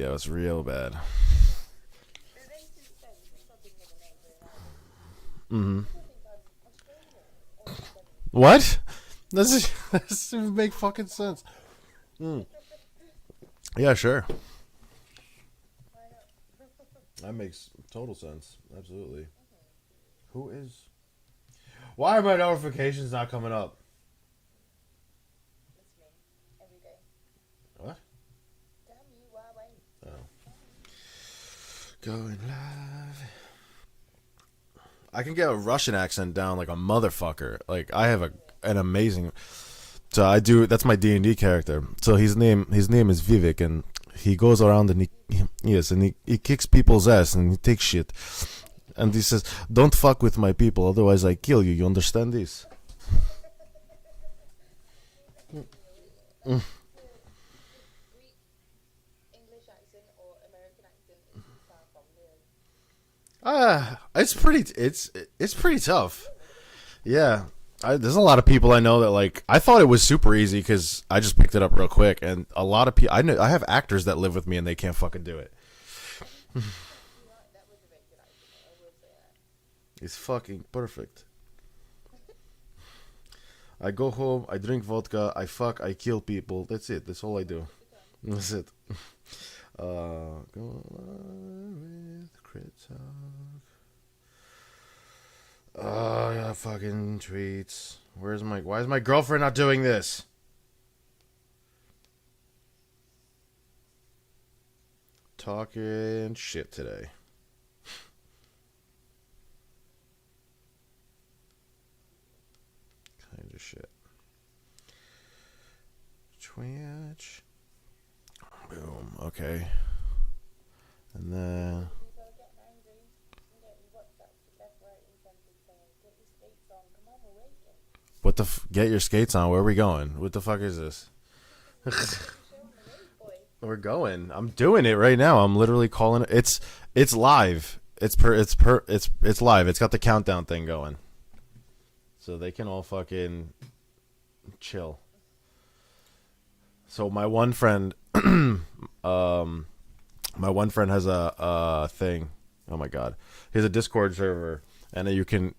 Yeah, it's real bad. Mm-hmm. What? That doesn't make fucking sense. Mm. Yeah, sure. That makes total sense. Absolutely. Who is? Why are my notifications not coming up? What? Oh. Going live. I can get a Russian accent down like a motherfucker. Like I have an amazing. So I do. That's my D&D character. So his name is Vivek, and he goes around and yes, and he kicks people's ass and he takes shit, and he says, "Don't fuck with my people, otherwise I kill you." You understand this? It's pretty tough. Yeah. There's a lot of people I know that like I thought it was super easy because I just picked it up real quick, and a lot of people I have actors that live with me and they can't fucking do it. It's fucking perfect. I go home, I drink vodka, I fuck, I kill people. That's it. That's all I do. That's it. Go on with crit talk. Oh yeah, fucking tweets. Why is my girlfriend not doing this? Talking shit today. Kind of shit. Twitch. Boom. Okay. And then get your skates on. Where are we going? What the fuck is this? We're going. I'm doing it right now. I'm literally calling it. It's live. It's live. It's got the countdown thing going. So they can all fucking chill. So my one friend has a thing. Oh my god, he has a Discord server, and you can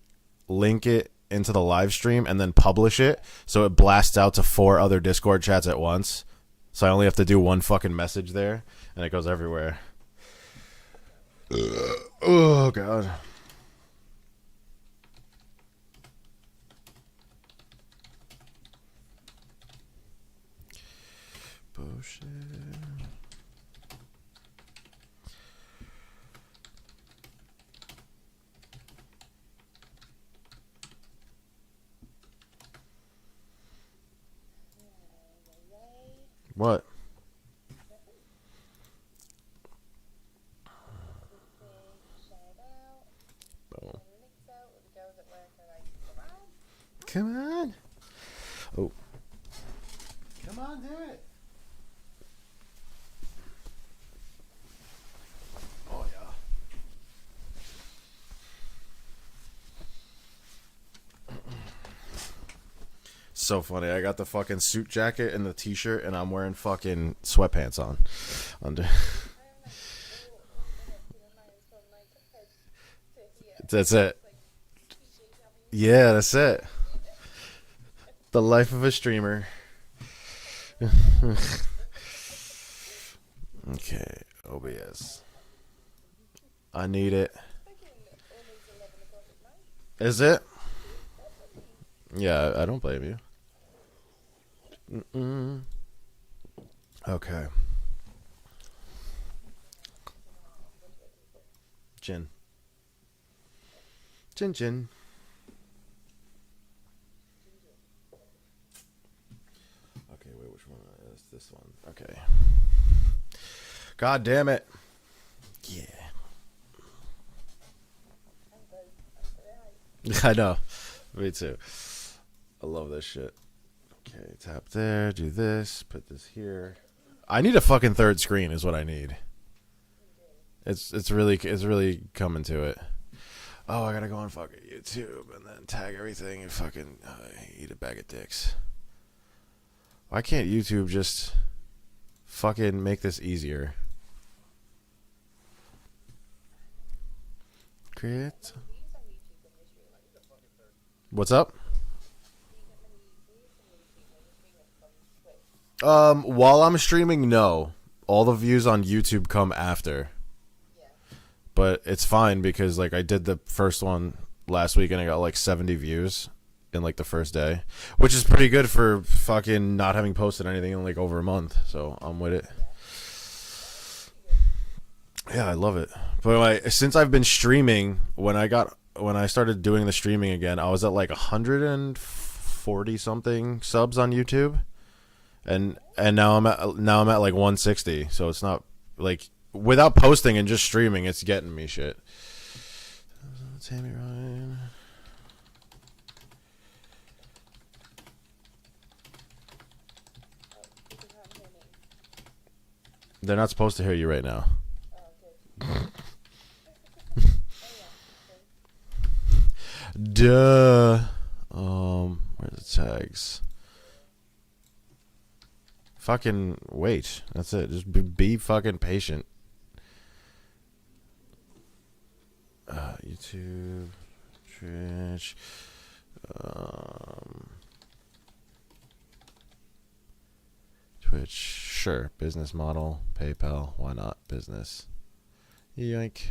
link it into the live stream and then publish it, so it blasts out to 4 other Discord chats at once. So I only have to do one fucking message there, and it goes everywhere. Oh god. Bullshit. What? Oh. Come on. Oh. Come on, do it. Oh yeah. So funny. I got the fucking suit jacket and the t-shirt, and I'm wearing fucking sweatpants on under. That's it. Yeah, that's it. The life of a streamer. Okay, OBS. I need it. Is it? Yeah, I don't blame you. Mm-mm. Okay. Jin. Jin Jin. Okay, wait, which one is this one? Okay. God damn it. Yeah. I know. Me too. I love this shit. Okay, tap there, do this, put this here. I need a fucking third screen is what I need. It's really coming to it. Oh, I gotta go on fucking YouTube and then tag everything and fucking eat a bag of dicks. Why can't YouTube just fucking make this easier? Create. What's up? While I'm streaming, no. All the views on YouTube come after. But it's fine because like I did the first one last week and I got like 70 views in like the first day, which is pretty good for fucking not having posted anything in like over a month. So I'm with it. Yeah, I love it. But since I've been streaming, when I started doing the streaming again, I was at like 140 something subs on YouTube, and now I'm at like 160. So it's not like without posting and just streaming, it's getting me shit. Tammi Ryan. They're not supposed to hear you right now. Duh. Where's the tags? Fucking wait. That's it. Just be fucking patient. YouTube, Twitch, Twitch. Sure. Business model. PayPal. Why not? Business. Yoink.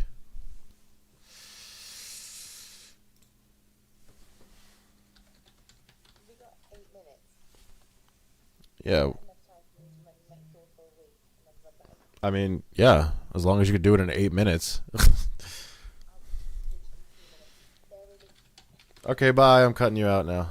Yeah. I mean, yeah. As long as you could do it in 8 minutes. Okay, bye. I'm cutting you out now.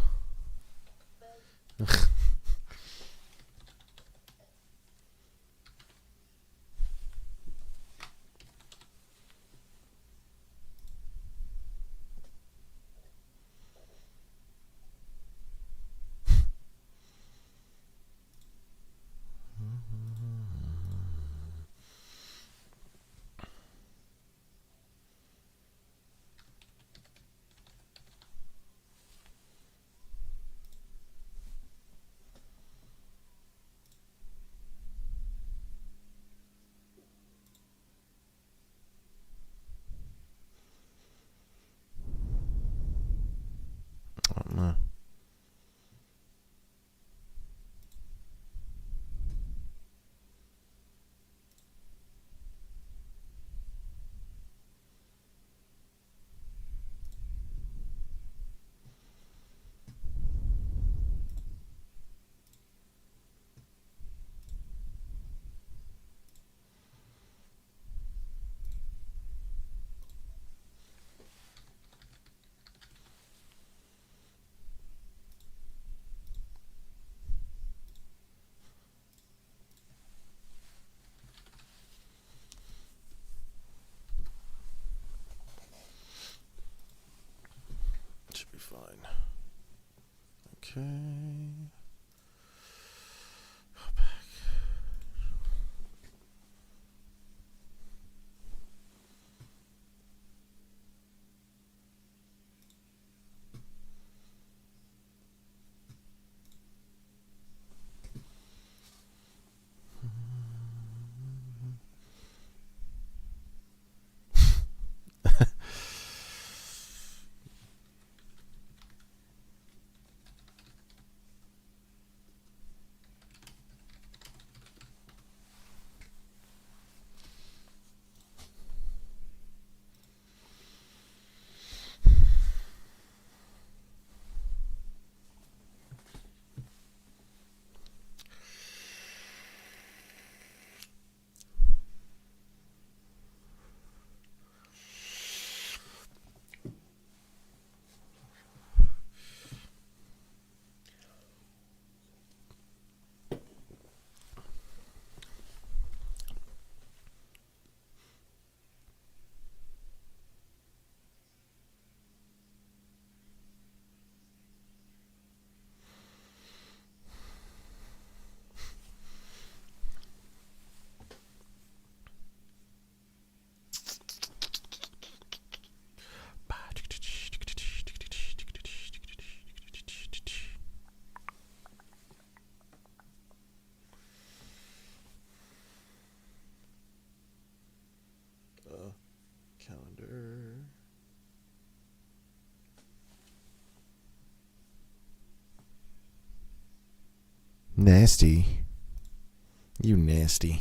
Should be fine. Okay. Go back. Calendar. Nasty. You nasty.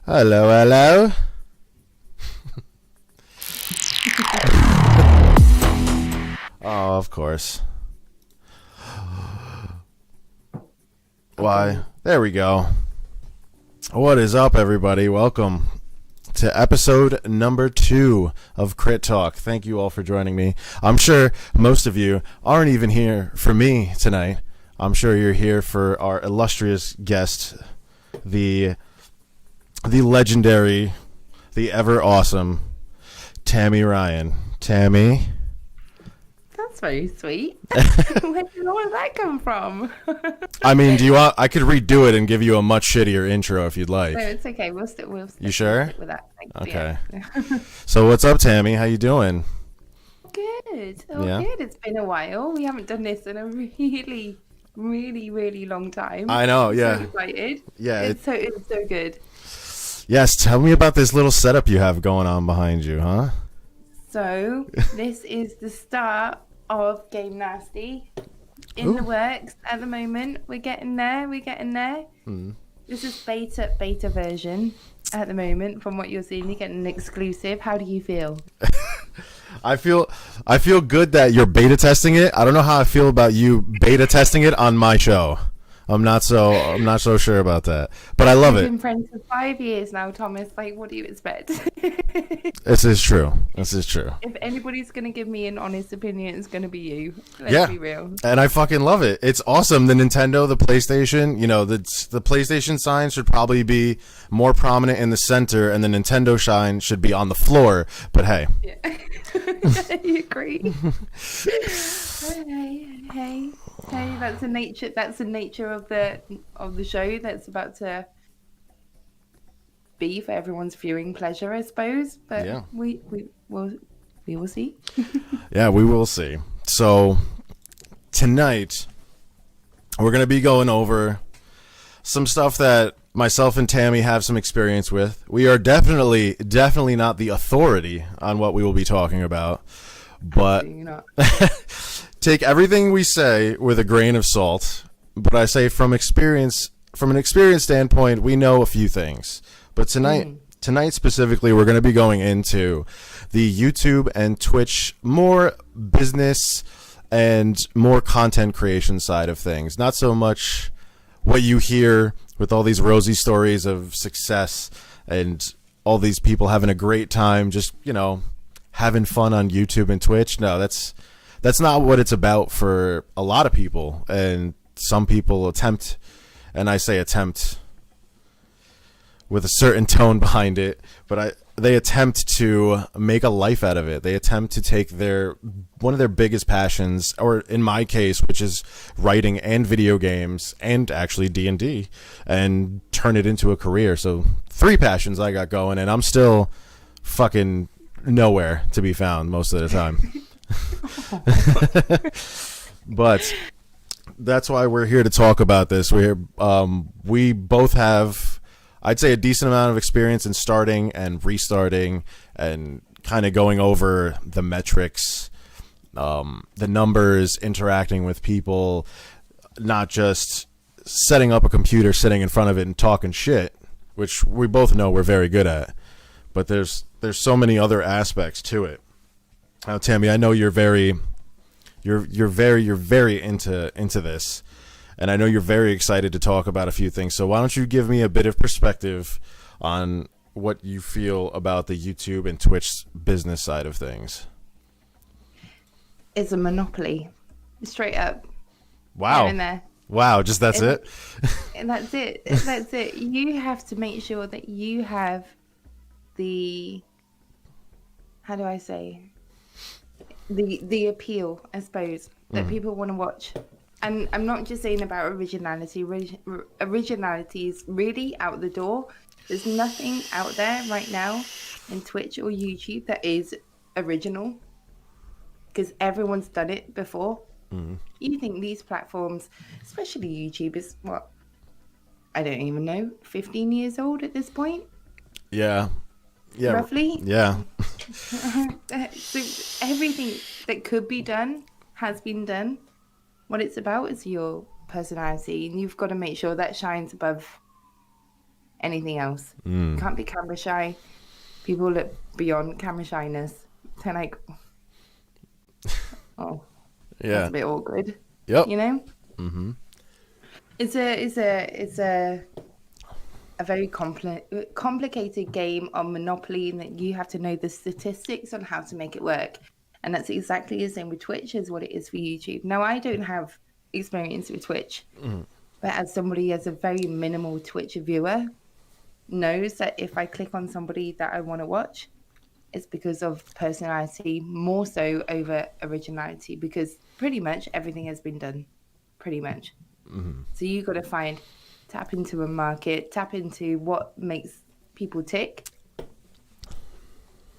Hello, hello. Oh, of course. Why? There we go. What is up, everybody? Welcome to episode number 2 of Crit Talk. Thank you all for joining me. I'm sure most of you aren't even here for me tonight. I'm sure you're here for our illustrious guest, the legendary, the ever awesome Tammi Ryan. Tammi. That's very sweet. Where did all of that come from? I mean, do you want? I could redo it and give you a much shittier intro if you'd like. No, it's okay. We'll you sure? stick with that. Thanks. Okay. Yeah. So what's up, Tammi? How you doing? Good. Yeah? Good. It's been a while. We haven't done this in a really, really, really long time. I know. I'm Yeah. so excited. Yeah. It's so good. Yes. Tell me about this little setup you have going on behind you, huh? So this is the start of Game Nasty in the works at the moment. We're getting there. This is beta version at the moment. From what you're seeing, you're getting an exclusive. How do you feel? I feel good that you're beta testing it. I don't know how I feel about you beta testing it on my show. I'm not so sure about that, but I love We've it. been friends for 5 years now, Thomas. Like, what do you expect? This is true. If anybody's gonna give me an honest opinion, it's gonna be you. Let's be real. And I fucking love it. It's awesome. The Nintendo, the PlayStation, the PlayStation sign should probably be more prominent in the center, and the Nintendo sign should be on the floor. But hey. Yeah. You agree? Hey. That's the nature of the show that's about to be for everyone's viewing pleasure, I suppose. But yeah. we will see. Yeah, we will see. So tonight we're going to be going over some stuff that myself and Tammi have some experience with. We are definitely not the authority on what we will be talking about, but take everything we say with a grain of salt. But I say from an experience standpoint, we know a few things. But tonight specifically, we're going to be going into the YouTube and Twitch more business and more content creation side of things. Not so much what you hear with all these rosy stories of success and all these people having a great time, just, having fun on YouTube and Twitch. No, that's not what it's about for a lot of people. And some people attempt, and I say attempt with a certain tone behind it, but they attempt to make a life out of it. They attempt to take one of their biggest passions, or in my case, which is writing and video games and actually D&D, and turn it into a career. So 3 passions I got going, and I'm still fucking nowhere to be found most of the time. But that's why we're here to talk about this. We both have, I'd say, a decent amount of experience in starting and restarting and kind of going over the metrics, the numbers, interacting with people, not just setting up a computer, sitting in front of it and talking shit, which we both know we're very good at. But there's so many other aspects to it. Now, Tammi, I know you're very into this. And I know you're very excited to talk about a few things. So why don't you give me a bit of perspective on what you feel about the YouTube and Twitch business side of things? It's a monopoly, straight up. Wow. There and there. Wow, just that's it? And that's it. That's it. You have to make sure that you have how do I say? The appeal, I suppose, that people want to watch. And I'm not just saying about originality. Originality is really out the door. There's nothing out there right now in Twitch or YouTube that is original, because everyone's done it before. You think these platforms, especially YouTube, is what? I don't even know, 15 years old at this point? Yeah. Roughly? Yeah. So everything that could be done has been done. What it's about is your personality, and you've got to make sure that shines above anything else. You can't be camera shy. People look beyond camera shyness. They're like, oh, Yeah. that's a bit awkward. Yep. You know? It's a very complicated game of Monopoly, and that you have to know the statistics on how to make it work. And that's exactly the same with Twitch as what it is for YouTube. Now, I don't have experience with Twitch, but as somebody as a very minimal Twitch viewer knows that if I click on somebody that I want to watch, it's because of personality more so over originality, because pretty much everything has been done, pretty much. So you got to tap into a market, tap into what makes people tick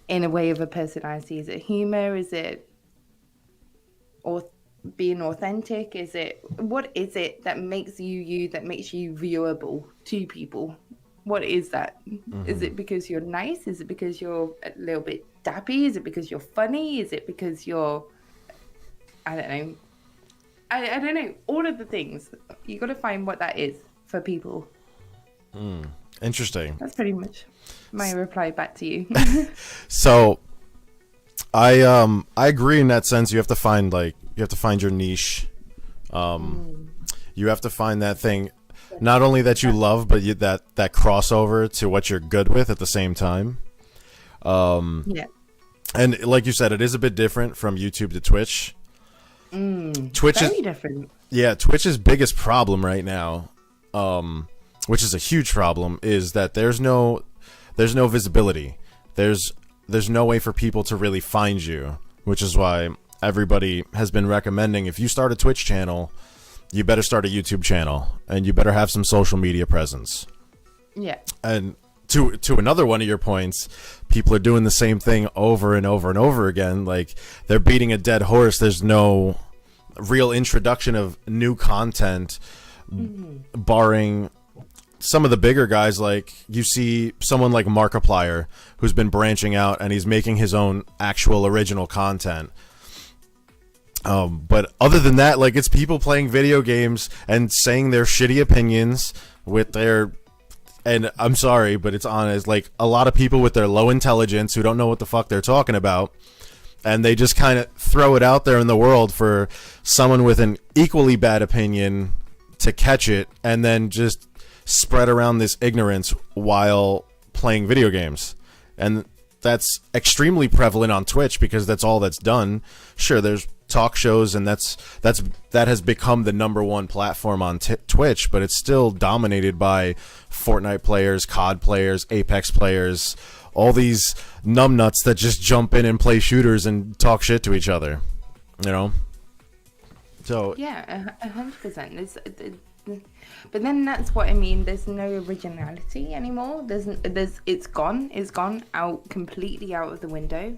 in a way of a personality. Is it humor? Is it or being authentic? What is it that makes you you, that makes you viewable to people? What is that? Is it because you're nice? Is it because you're a little bit dappy? Is it because you're funny? Is it because you're, I don't know. I don't know. All of the things. You got to find what that is for people. Interesting. That's pretty much my reply back to you. So I agree in that sense. You have to find your niche. You have to find that thing, not only that you love, but that crossover to what you're good with at the same time. Yeah. And like you said, it is a bit different from YouTube to Twitch. Twitch Very is different. Yeah, Twitch's biggest problem right now, which is a huge problem, is that there's no visibility. There's no way for people to really find you, which is why everybody has been recommending, if you start a Twitch channel, you better start a YouTube channel, and you better have some social media presence. Yeah. And to another one of your points, people are doing the same thing over and over and over again. Like, they're beating a dead horse. There's no real introduction of new content, barring some of the bigger guys. Like, you see someone like Markiplier, who's been branching out, and he's making his own actual original content. But other than that, like, it's people playing video games and saying their shitty opinions with their, and I'm sorry, but it's honest, like, a lot of people with their low intelligence who don't know what the fuck they're talking about, and they just kind of throw it out there in the world for someone with an equally bad opinion to catch it, and then just spread around this ignorance while playing video games. And that's extremely prevalent on Twitch, because that's all that's done. Sure, there's talk shows, and that has become the #1 platform on Twitch, but it's still dominated by Fortnite players, COD players, Apex players, all these numbnuts that just jump in and play shooters and talk shit to each other, you know? So Yeah, 100%. But then that's what I mean. There's no originality anymore. It's gone. It's gone out completely out of the window.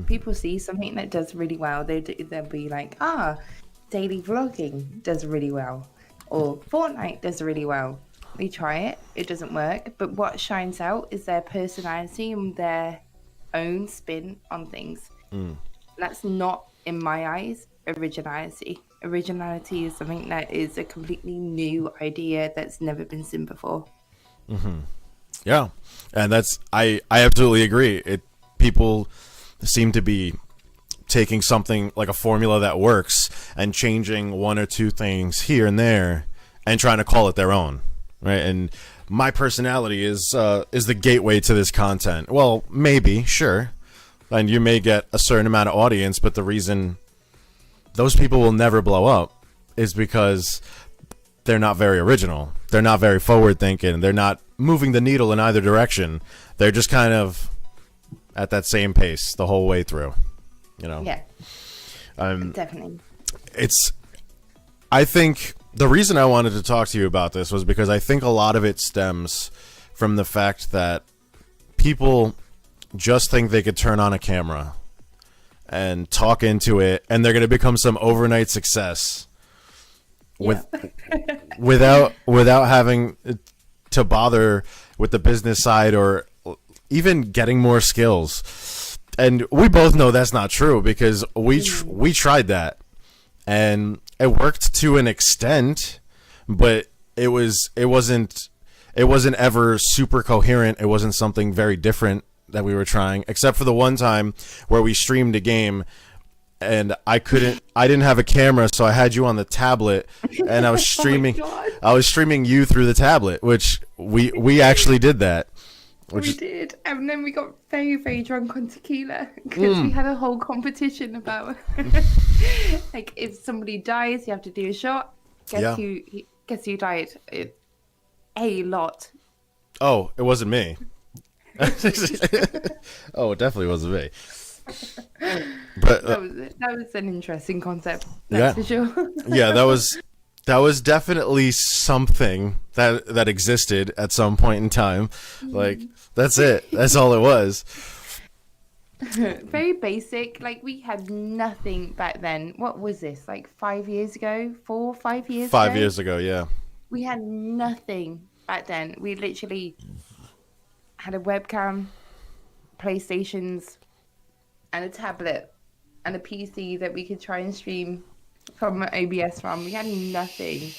People see something that does really well. They'll be like, daily vlogging does really well, or Fortnite does really well. They try it. It doesn't work. But what shines out is their personality and their own spin on things. That's not, in my eyes, originality. Originality is something that is a completely new idea that's never been seen before. yeah, and I absolutely agree. People seem to be taking something like a formula that works and changing one or two things here and there and trying to call it their own, right? And my personality is the gateway to this content. Well, maybe, sure, and you may get a certain amount of audience, but the reason those people will never blow up is because they're not very original. They're not very forward thinking. They're not moving the needle in either direction. They're just kind of at that same pace the whole way through, you know? Yeah, definitely. I think the reason I wanted to talk to you about this was because I think a lot of it stems from the fact that people just think they could turn on a camera and talk into it, and they're going to become some overnight success without having to bother with the business side or even getting more skills. And we both know that's not true, because we tried that, and it worked to an extent, but it wasn't ever super coherent. It wasn't something very different that we were trying, except for the one time where we streamed a game and I didn't have a camera, so I had you on the tablet, and I was Oh my streaming. god. I was streaming you through the tablet, which we actually did that. Which We is did, and then we got very, very drunk on tequila because we had a whole competition about like if somebody dies, you have to do a shot. Yeah. Guess who died? A lot. Oh, it wasn't me. Oh, it definitely wasn't me. But That was an interesting concept. Yeah. That's for sure. yeah, that was definitely something that existed at some point in time. Like that's it. That's all it was. Very basic. Like we had nothing back then. What was this? Like 5 years ago? 5 years 5 years ago, yeah. We had nothing back then. We literally had a webcam, PlayStations, and a tablet, and a PC that we could try and stream from OBS from. We had nothing.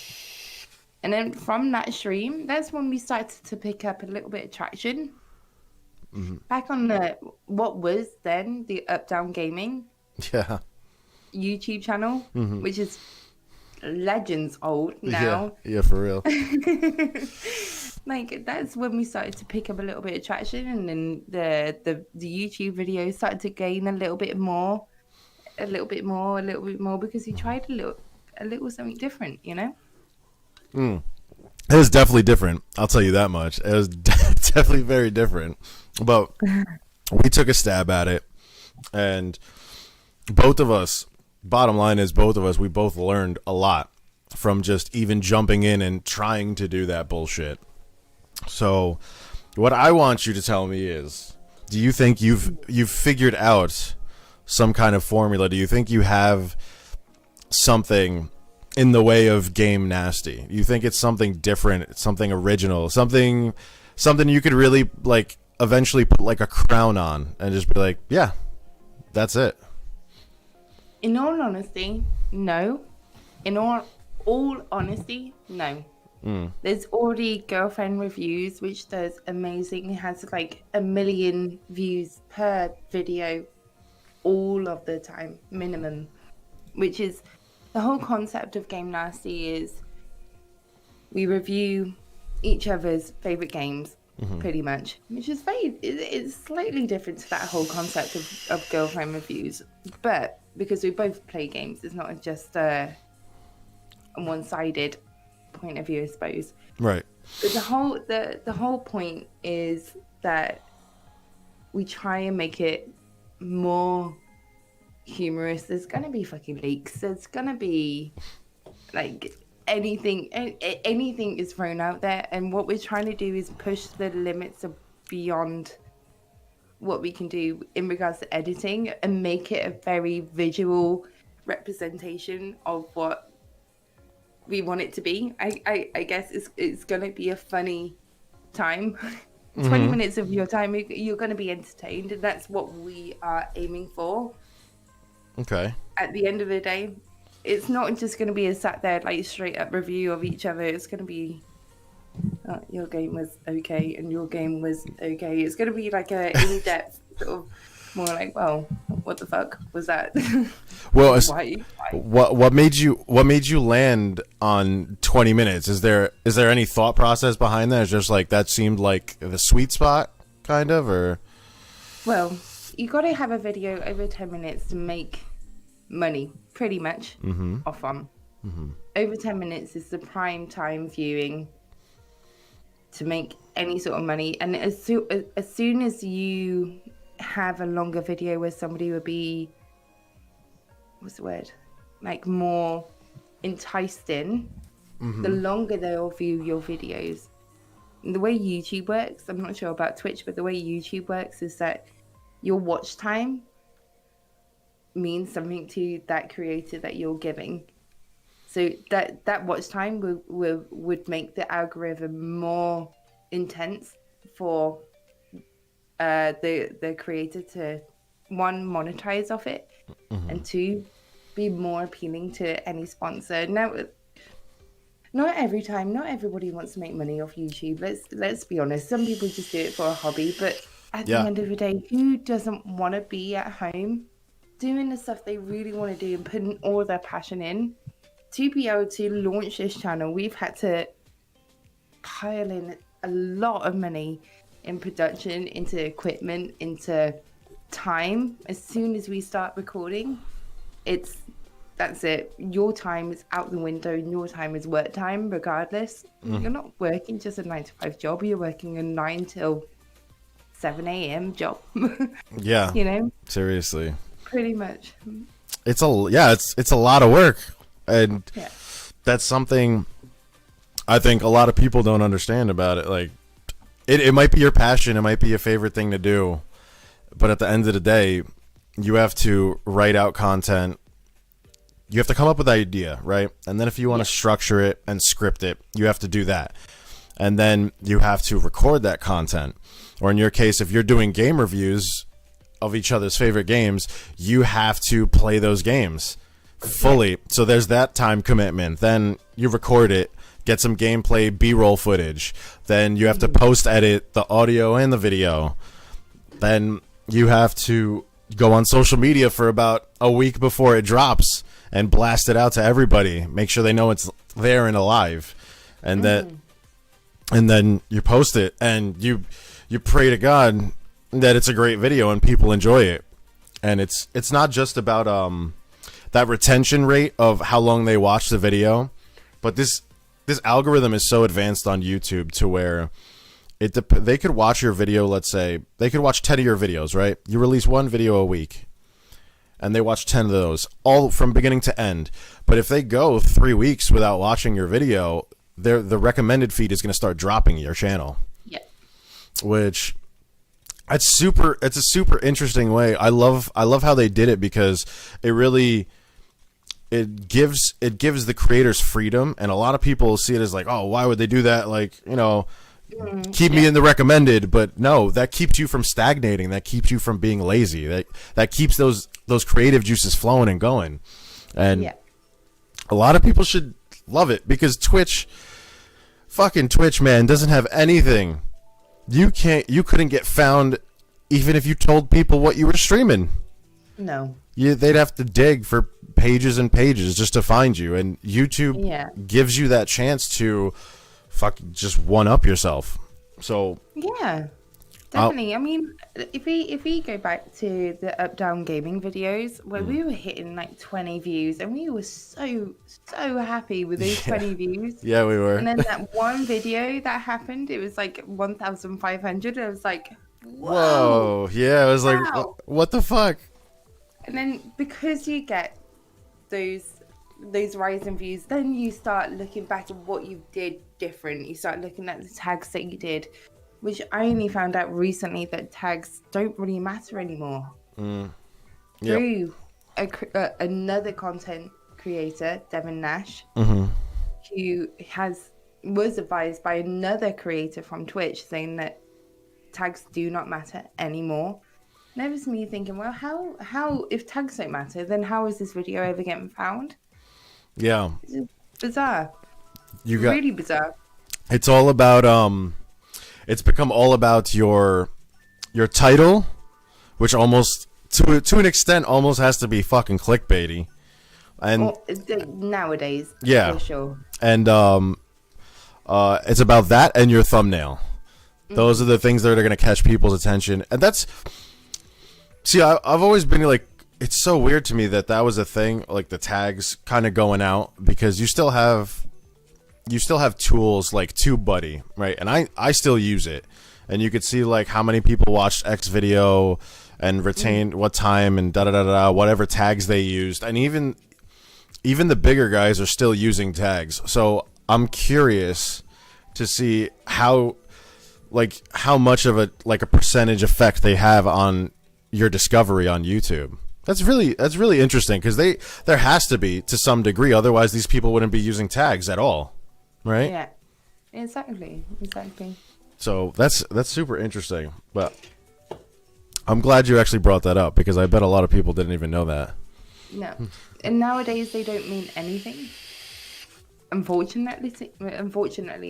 And then from that stream, that's when we started to pick up a little bit of traction. Back on what was then the Up Down Gaming Yeah. YouTube channel, which is legends old now. Yeah, for real. Like that's when we started to pick up a little bit of traction, and then the YouTube videos started to gain a little bit more, because we tried a little something different, you know. It was definitely different. I'll tell you that much. It was definitely very different. But we took a stab at it, and both of us, bottom line is both of us, we both learned a lot from just even jumping in and trying to do that bullshit. So what I want you to tell me is, do you think you've figured out some kind of formula? Do you think you have something in the way of game nasty? You think it's something different, something original, something you could really like eventually put like a crown on and just be like, yeah, that's it? In all honesty, no. In all honesty, no. There's already Girlfriend Reviews, which does amazing. It has like 1 million views per video all of the time, minimum. Which is the whole concept of Game Nasty is we review each other's favorite games, pretty much, which is it's slightly different to that whole concept of Girlfriend Reviews. But because we both play games, it's not just a one-sided point of view, I suppose. Right. But the whole point is that we try and make it more humorous. There's gonna be fucking leaks. There's gonna be like anything is thrown out there, and what we're trying to do is push the limits of beyond what we can do in regards to editing and make it a very visual representation of what we want it to be. I guess it's gonna be a funny time. 20 minutes of your time, you're gonna be entertained, and that's what we are aiming for. Okay. At the end of the day, it's not just gonna be a sat there like straight up review of each other. It's gonna be your game was okay and your game was okay. It's gonna be like a in-depth sort of more like, well, what the fuck was that? Well, Why? what made you land on 20 minutes? Is there any thought process behind that? It's just like that seemed like the sweet spot, kind of, or? Well, you got to have a video over 10 minutes to make money, pretty much, off on. Over 10 minutes is the prime time viewing to make any sort of money. And as soon as you have a longer video where somebody would be, what's the word, like more enticed in, the longer they'll view your videos. And the way YouTube works, I'm not sure about Twitch, but the way YouTube works is that your watch time means something to that creator that you're giving. So that watch time would make the algorithm more intense for the creator to, one, monetize off it, and two, be more appealing to any sponsor. Now, not every time, not everybody wants to make money off YouTube. Let's be honest. Some people just do it for a hobby, but at the end of the day, who doesn't want to be at home doing the stuff they really want to do and putting all their passion in. To be able to launch this channel, we've had to pile in a lot of money in production, into equipment, into time. As soon as we start recording, that's it. Your time is out the window and your time is work time regardless. You're not working just a 9 to 5 job, you're working a 9 till 7 a.m. job. Yeah. You know? Seriously. Pretty much. It's a lot of work. And Yeah. that's something I think a lot of people don't understand about it. Like, it might be your passion, it might be your favorite thing to do, but at the end of the day, you have to write out content. You have to come up with the idea, right? And then if you want to structure it and script it, you have to do that. And then you have to record that content. Or in your case, if you're doing game reviews of each other's favorite games, you have to play those games fully. So there's that time commitment. Then you record it, get some gameplay B-roll footage. Then you have to post-edit the audio and the video. Then you have to go on social media for about a week before it drops and blast it out to everybody. Make sure they know it's there and alive. And then you post it, and you pray to God that it's a great video and people enjoy it. And it's not just about that retention rate of how long they watch the video, but this algorithm is so advanced on YouTube to where they could watch your video. Let's say they could watch 10 of your videos, right? You release one video a week, and they watch 10 of those, all from beginning to end. But if they go 3 weeks without watching your video, the recommended feed is going to start dropping your channel. Yeah. Which it's a super interesting way. I love how they did it, because it gives the creators freedom, and a lot of people see it as like, oh, why would they do that? Like, keep me in the recommended. But no, that keeps you from stagnating. That keeps you from being lazy. That keeps those creative juices flowing and going. And a lot of people should love it, because fucking Twitch, man, doesn't have anything. You couldn't get found even if you told people what you were streaming. No. They'd have to dig for pages and pages just to find you, and YouTube gives you that chance to just one up yourself. So yeah, definitely. I mean, if we go back to the Up Down Gaming videos where we were hitting like 20 views, and we were so happy with those 20 views. Yeah, we were. And then that one video that happened, it was like 1,500. I was like, whoa. Yeah, it was like, wow. What the fuck? And then because you get those rise in views, then you start looking back at what you did different. You start looking at the tags that you did, which I only found out recently that tags don't really matter anymore. Through another content creator, Devin Nash, who was advised by another creator from Twitch saying that tags do not matter anymore. And that was me thinking, well, how if tags don't matter, then how is this video ever getting found? Yeah. It's bizarre. Really bizarre. It's all about it's become all about your title, which almost to an extent almost has to be fucking clickbaity. And nowadays, for sure. And it's about that and your thumbnail. Those are the things that are going to catch people's attention. And I've always been like, it's so weird to me that was a thing, like the tags kind of going out, because you still have tools like TubeBuddy, right? And I still use it, and you could see like how many people watched X video and retained what time and whatever tags they used, and even the bigger guys are still using tags. So I'm curious to see how much of a percentage effect they have on your discovery on YouTube. That's really interesting, because there has to be to some degree, otherwise these people wouldn't be using tags at all, right? Yeah, exactly. So that's super interesting. But I'm glad you actually brought that up, because I bet a lot of people didn't even know that. No, and nowadays they don't mean anything. Unfortunately,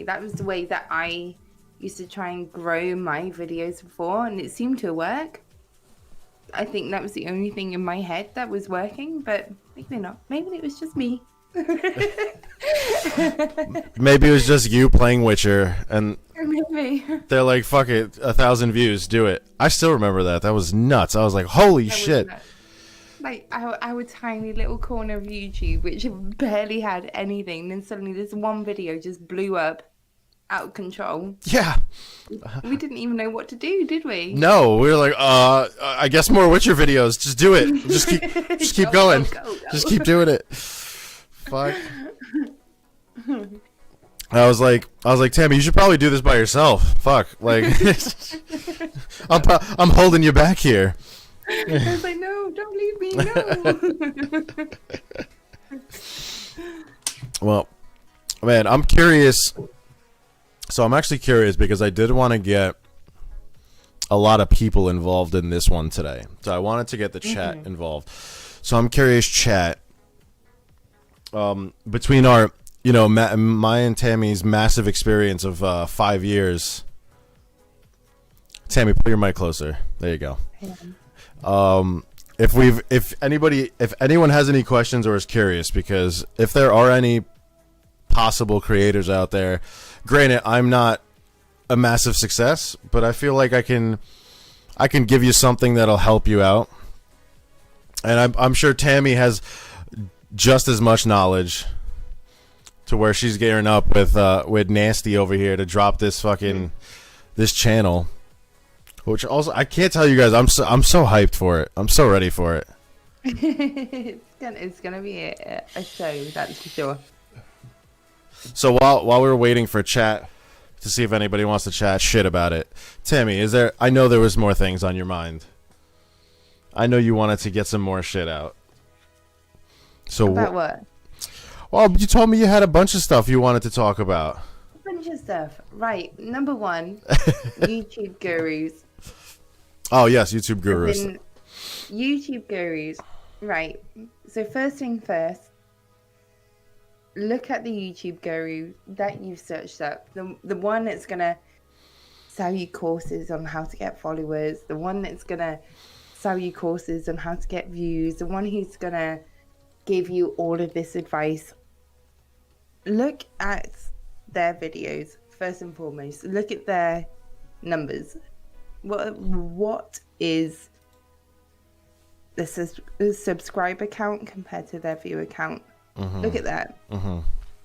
that was the way that I used to try and grow my videos before, and it seemed to work. I think that was the only thing in my head that was working, but maybe not. Maybe it was just me. Maybe it was just you playing Witcher, and Maybe. they're like, "Fuck it, 1,000 views, do it." I still remember that. That was nuts. I was like, "Holy That was shit!" nuts. Like our tiny little corner of YouTube, which barely had anything, then suddenly this one video just blew up out of control. Yeah. We didn't even know what to do, did we? No, we were like, I guess more Witcher videos. Just do it. Just keep Go, going. go, go, go. Just keep doing it. Fuck. I was like, Tammy, you should probably do this by yourself. Fuck, like, I'm holding you back here. I was like, no, don't leave me, no. Well, man, I'm curious. So I'm actually curious because I did want to get a lot of people involved in this one today. So I wanted to get the chat involved. So I'm curious, chat, between our, my and Tammy's massive experience of 5 years. Tammy, put your mic closer. There you go. If anyone has any questions or is curious, because if there are any possible creators out there, granted, I'm not a massive success, but I feel like I can give you something that'll help you out, and I'm sure Tammy has just as much knowledge, to where she's gearing up with Nasty over here to drop this this channel, which also I can't tell you guys, I'm so hyped for it. I'm so ready for it. It's gonna be a show, that's for sure. So while we were waiting for chat to see if anybody wants to chat shit about it, Tammy, I know there was more things on your mind. I know you wanted to get some more shit out. So About what? Well, you told me you had a bunch of stuff you wanted to talk about. A bunch of stuff. Right. Number one, YouTube gurus. Oh, yes, YouTube gurus. YouTube gurus. Right. So first thing first, look at the YouTube guru that you've searched up. The one that's going to sell you courses on how to get followers. The one that's going to sell you courses on how to get views. The one who's going to give you all of this advice. Look at their videos first and foremost. Look at their numbers. What is the subscriber count compared to their viewer count? Look at that.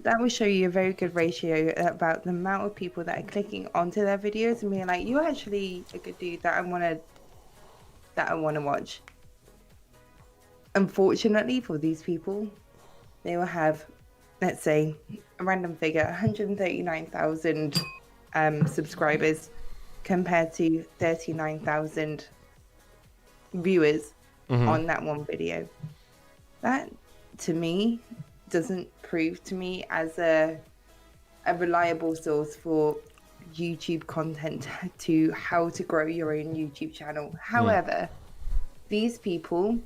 That will show you a very good ratio about the amount of people that are clicking onto their videos and being like, you're actually a good dude that I want to watch. Unfortunately for these people, they will have, let's say, a random figure, 139,000 subscribers compared to 39,000 viewers on that one video. That, to me, doesn't prove to me as a reliable source for YouTube content to how to grow your own YouTube channel. However, these people,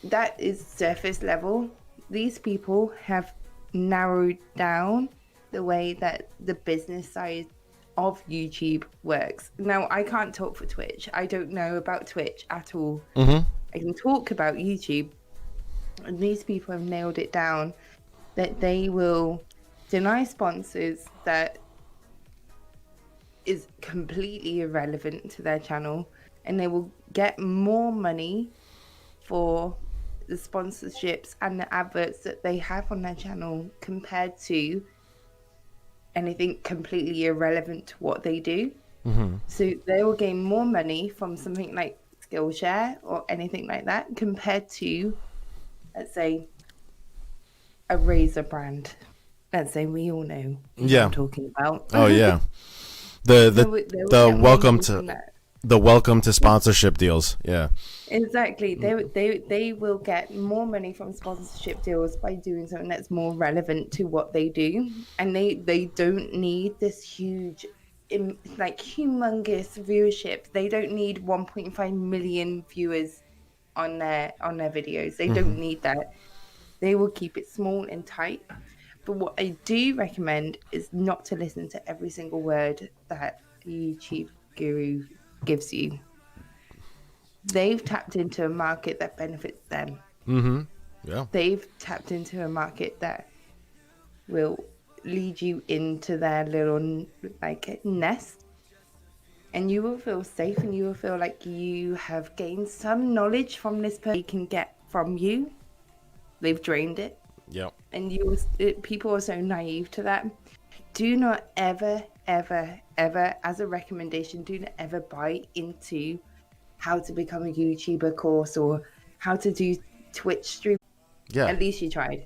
that is surface level. These people have narrowed down the way that the business side of YouTube works. Now, I can't talk for Twitch. I don't know about Twitch at all. I can talk about YouTube. And these people have nailed it down that they will deny sponsors that is completely irrelevant to their channel, and they will get more money for the sponsorships and the adverts that they have on their channel compared to anything completely irrelevant to what they do. So they will gain more money from something like Skillshare or anything like that compared to, let's say, a razor brand. Let's say we all know what I'm talking about. Oh yeah. The welcome to sponsorship deals. Yeah. Exactly. They will get more money from sponsorship deals by doing something that's more relevant to what they do, and they don't need this huge, like humongous viewership. They don't need 1.5 million viewers on their videos. They don't need that. They will keep it small and tight. But what I do recommend is not to listen to every single word that a YouTube guru gives you. They've tapped into a market that benefits them. Yeah. They've tapped into a market that will lead you into their little like nest, and you will feel safe, and you will feel like you have gained some knowledge from this person they can get from you. They've drained it, Yep. and people are so naive to that. Do not ever, ever, ever, as a recommendation, do not ever buy into how to become a YouTuber course or how to do Twitch stream. Yeah. At least you tried.